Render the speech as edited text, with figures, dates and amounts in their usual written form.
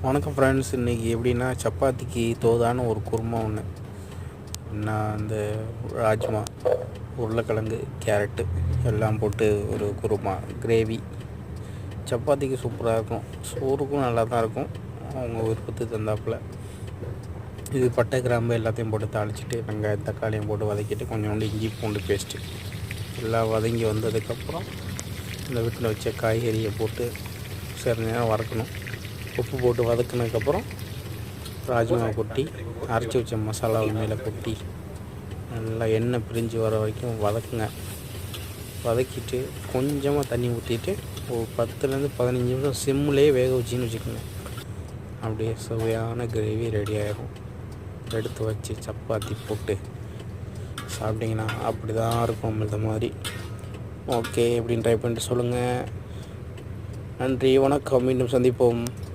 வணக்கம் ஃப்ரெண்ட்ஸ். இன்றைக்கி எப்படின்னா சப்பாத்திக்கு தோதான ஒரு குருமா ஒன்று. நான் அந்த ராஜ்மா, உருளைக்கிழங்கு, கேரட்டு எல்லாம் போட்டு ஒரு குருமா கிரேவி. சப்பாத்திக்கு சூப்பராக இருக்கும், சோறுக்கும் நல்லா தான் இருக்கும். அவங்க விருப்பத்துக்கு தந்தாப்பில் இது பட்டை கிராம்பு எல்லாத்தையும் போட்டு தாளிச்சிட்டு வெங்காயம் தக்காளியும் போட்டு வதக்கிட்டு கொஞ்சோண்டு இஞ்சி பூண்டு பேஸ்ட்டு எல்லாம் வதங்கி வந்ததுக்கப்புறம் இந்த வீட்டில் வச்ச காய்கறியை போட்டு சிறிது நேரம் வதக்கணும். உப்பு போட்டு வதக்கினதுக்கப்புறம் ராஜ்மா கொட்டி அரைச்சி வச்ச மசாலாவை மேலே கொட்டி நல்லா எண்ணெய் பிரிஞ்சு வர வரைக்கும் வதக்குங்க. வதக்கிட்டு கொஞ்சமாக தண்ணி ஊற்றிட்டு ஒரு 10 15 நிமிஷம் சிம்லேயே வேக வச்சின்னு வச்சுக்கோங்க. அப்படியே சுவையான கிரேவி ரெடி ஆகிடும். எடுத்து வச்சு சப்பாத்தி போட்டு சாப்பிட்டிங்கன்னா அப்படி தான் இருக்கும். இந்த மாதிரி ஓகே எப்படின்னு ட்ரை பண்ணிட்டு சொல்லுங்கள். நன்றி, வணக்கம், மீண்டும் சந்திப்போம்.